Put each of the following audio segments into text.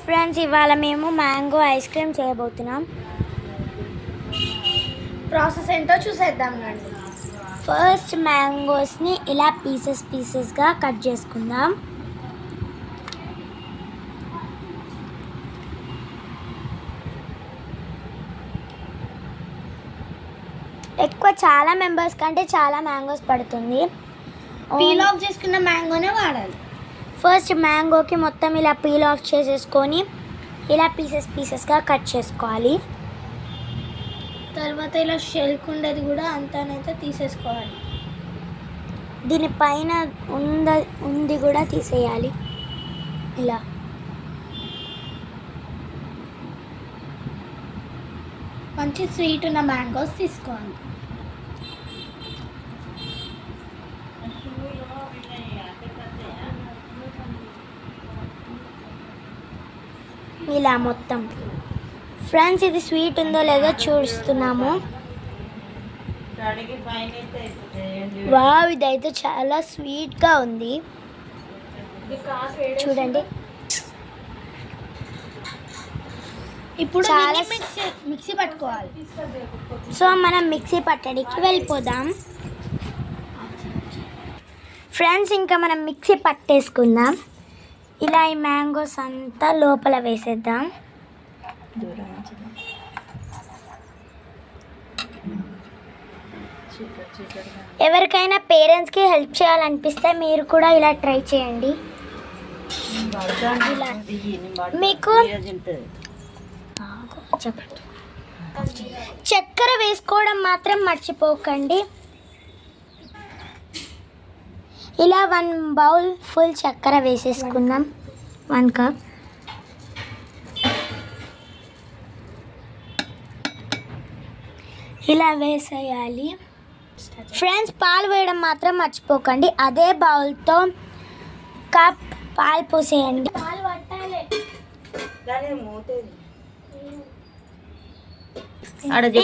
Friends, ఇవాళ మేము mango ice cream చేయబోతున్నాం. ప్రాసెస్ ఏంటో చూసేద్దాం రండి. ఫస్ట్ మ్యాంగోస్ని ఇలా పీసెస్గా కట్ చేసుకుందాం. చాలా మెంబర్స్ కంటే చాలా మ్యాంగోస్ పడుతుంది. పీల్ ఆఫ్ చేసుకున్న మ్యాంగోనే వాడాలి. ఫస్ట్ మ్యాంగోకి మొత్తం ఇలా పీల్ ఆఫ్ చేసేసుకొని ఇలా పీసెస్గా కట్ చేసుకోవాలి. తర్వాత ఇలా షెల్క్ ఉండేది కూడా అంతానైతే తీసేసుకోవాలి. దీనిపైన ఉంది కూడా తీసేయాలి. ఇలా మంచి స్వీట్ ఉన్న మ్యాంగోస్ తీసుకోవాలి. ఇలా మొత్తం. ఫ్రెండ్స్, ఇది స్వీట్ ఉందో లేదో చూస్తున్నాము. వావ్, ఇదైతే చాలా స్వీట్గా ఉంది. చూడండి. ఇప్పుడు చాలా మిక్సీ పట్టుకోవాలి. సో మనం మిక్సీ పట్టడానికి వెళ్ళిపోదాం. ఫ్రెండ్స్, ఇంకా మనం మిక్సీ పట్టేసుకుందాం. ఇలా ఈ మ్యాంగోస్ అంతా లోపల వేసేద్దాం. ఎవరికైనా పేరెంట్స్కి హెల్ప్ చేయాలనిపిస్తే మీరు కూడా ఇలా ట్రై చేయండి. మీకు చక్కెర వేసుకోవడం మాత్రం మర్చిపోకండి. ఇలా 1 బౌల్ ఫుల్ చక్కెర వేసేసుకుందాం. 1 కప్. ఇలా వేసేయాలి. ఫ్రెండ్స్, పాలు వేయడం మాత్రం మర్చిపోకండి. అదే బౌల్తో కప్ పాలు పోసేయండి.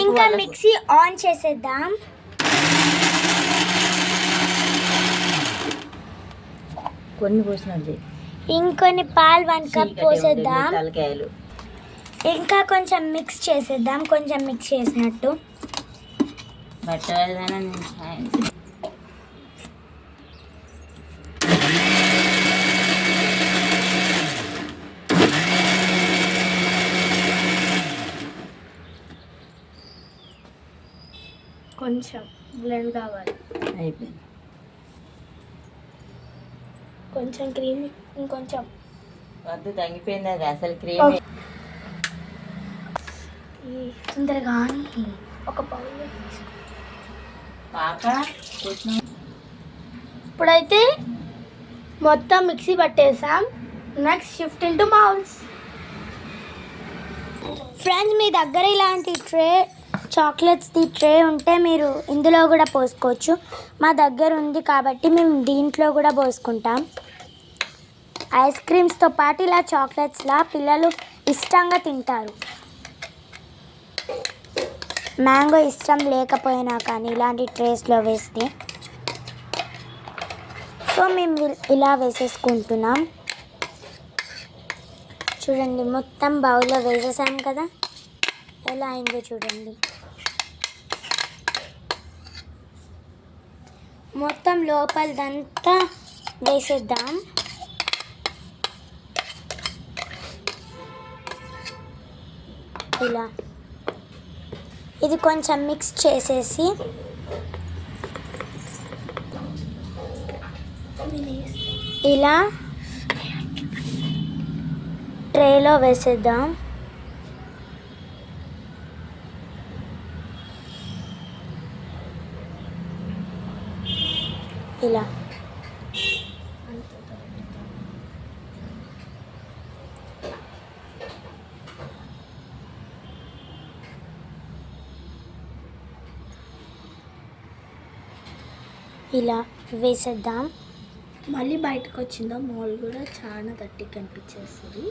ఇంకా మిక్సీ ఆన్ చేసేద్దాం. ఇంకొన్ని పాలు 1 కప్ పోసేద్దాం. ఇంకా కొంచెం మిక్స్ చేసేద్దాం. కొంచెం మిక్స్ చేసినట్టు. కొంచెం బ్లెండ్ కావాలి. అయిపోయింది. కొంచెం క్రీమ్, ఇంకొంచెం వద్దు, తగ్గిపోయింది అది అసలు క్రీమ్. తొందరగా ఒక బౌల్ ఇప్పుడైతే మొత్తం మిక్సీ పట్టేసాం. Next shift into bowls. Friends, మీ దగ్గర ఇలాంటి చాక్లెట్స్ది ట్రే ఉంటే మీరు ఇందులో కూడా పోసుకోవచ్చు. మా దగ్గర ఉంది కాబట్టి మేము దీంట్లో కూడా పోసుకుంటాం. ఐస్ క్రీమ్స్తో పాటు ఇలా చాక్లెట్స్లా పిల్లలు ఇష్టంగా తింటారు. మ్యాంగో ఇష్టం లేకపోయినా కానీ ఇలాంటి ట్రేస్లో వేస్తే. సో మేము ఇలా వేసేసుకుంటున్నాం. చూడండి, మొత్తం బౌల్లో వేసేసాం కదా. ఎలా అయిందో చూడండి. మొత్తం లోపలదంతా వేసేద్దాం. ఇలా ఇది కొంచెం మిక్స్ చేసేసి ఇలా ట్రేలో వేసేద్దాం. ఇలా ఇలా వేసేద్దాం. మళ్ళీ బయటకు వచ్చిందో మాల్ కూడా చాలా గట్టిగా కనిపించేస్తుంది.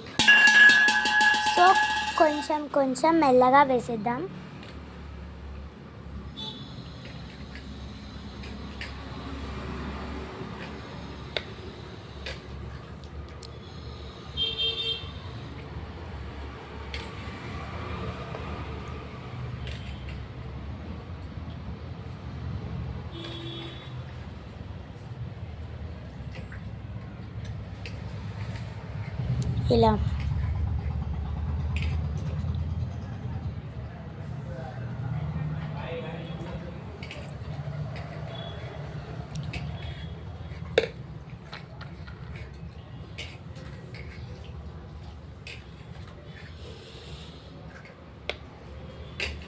సో కొంచెం మెల్లగా వేసేద్దాం. ఇలా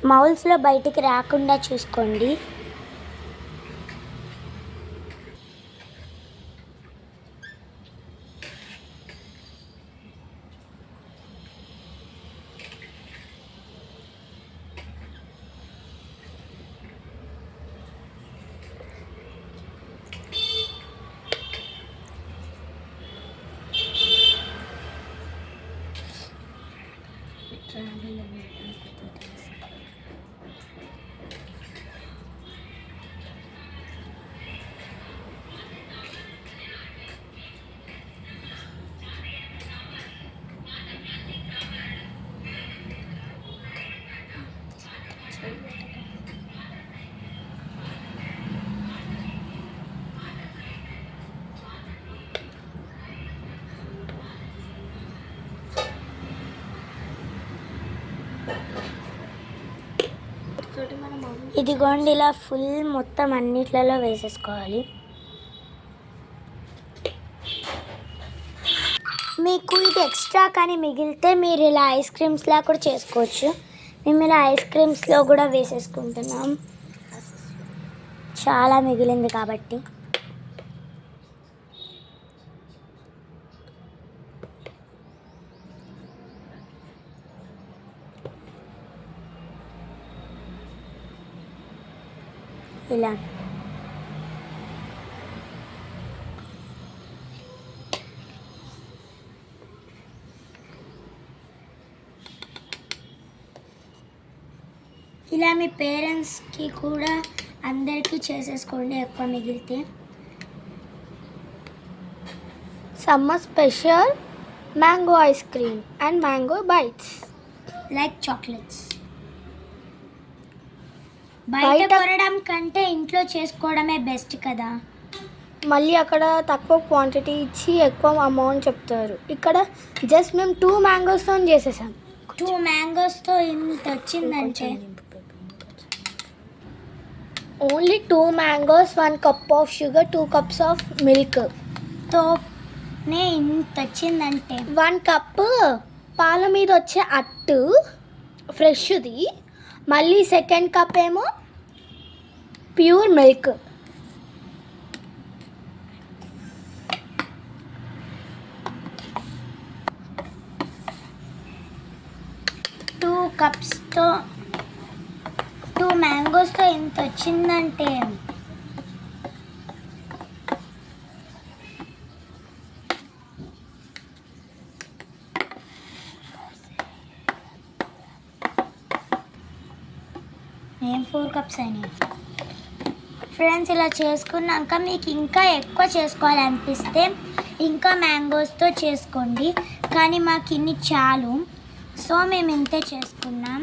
మౌల్స్లో బయటికి రాకుండా చూసుకోండి. ఇదిగోండి ఇలా ఫుల్ మొత్తం అన్నిట్లలో వేసేసుకోవాలి. మీకు ఇది ఎక్స్ట్రా కానీ మిగిలితే మీరు ఇలా ఐస్ క్రీమ్స్లా కూడా చేసుకోవచ్చు. మేము ఇలా ఐస్ క్రీమ్స్లో కూడా వేసేసుకుంటున్నాం, చాలా మిగిలింది కాబట్టి. ఇలా ఇలా మీ పేరెంట్స్కి కూడా అందరికీ చేసేసుకోండి ఎక్కువ మిగిలితే. Summer special mango ice cream and mango bites like chocolates. బయట కొనడం కంటే ఇంట్లో చేసుకోవడమే బెస్ట్ కదా. మళ్ళీ అక్కడ తక్కువ క్వాంటిటీ ఇచ్చి ఎక్కువ అమౌంట్ చెప్తారు. ఇక్కడ జస్ట్ మేము 2 మ్యాంగోస్తో చేసేసాం. 2 మ్యాంగోస్తో ఇంత వచ్చిందంటే only 2 mangoes, 1 cup of sugar, 2 cups of milk తోనే ఇంత వచ్చిందంటే 1 కప్ పాల మీద వచ్చే అట్టు ఫ్రెష్ది, మళ్ళీ సెకండ్ కప్ ఏమో ప్యూర్ మిల్క్. కప్స్తో 2 మ్యాంగోస్తో ఎంత వచ్చిందంటే ఏం 4 కప్స్ అయినాయి. ఫ్రెండ్స్ ఇలా చేసుకున్నాక మీకు ఇంకా ఎక్కువ చేసుకోవాలనిపిస్తే ఇంకా మ్యాంగోస్తో చేసుకోండి, కానీ మాకు ఇన్ని చాలు, సో మేము ఇంతే చేసుకున్నాం.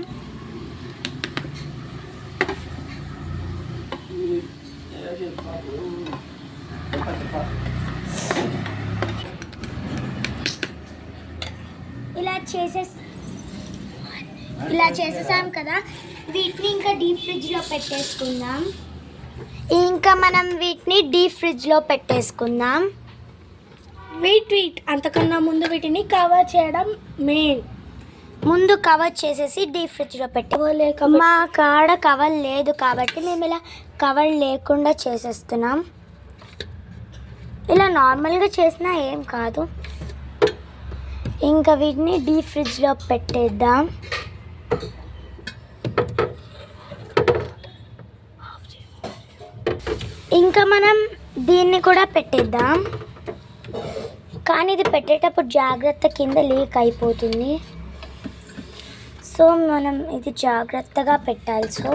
ఇలా చేసేసాం కదా, వీటిని ఇంకా డీప్ ఫ్రిడ్జ్లో పెట్టేసుకుందాం. వెయిట్ అంతకన్నా ముందు వీటిని కవర్ చేయడం మెయిన్. ముందు కవర్ చేసేసి డీప్ ఫ్రిడ్జ్లో పెట్టి, మా కాడ కవర్ లేదు కాబట్టి మేము ఇలా కవర్ లేకుండా చేసేస్తున్నాం. ఇలా నార్మల్గా చేసినా ఏం కాదు. ఇంకా వీటిని డీప్ ఫ్రిడ్జ్లో పెట్టేద్దాం. ఇంకా మనం దీన్ని కూడా పెట్టేద్దాం, కానీ ఇది పెట్టేటప్పుడు జాగ్రత్త, కింద లీక్ అయిపోతుంది. సో మనం ఇది జాగ్రత్తగా పెట్టాలి. సో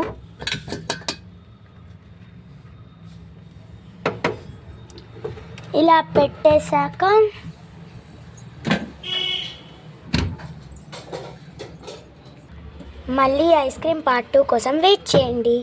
ఇలా పెట్టేశాక మళ్ళీ ఐస్ క్రీమ్ పార్ట్ 2 కోసం వెయిట్ చేయండి.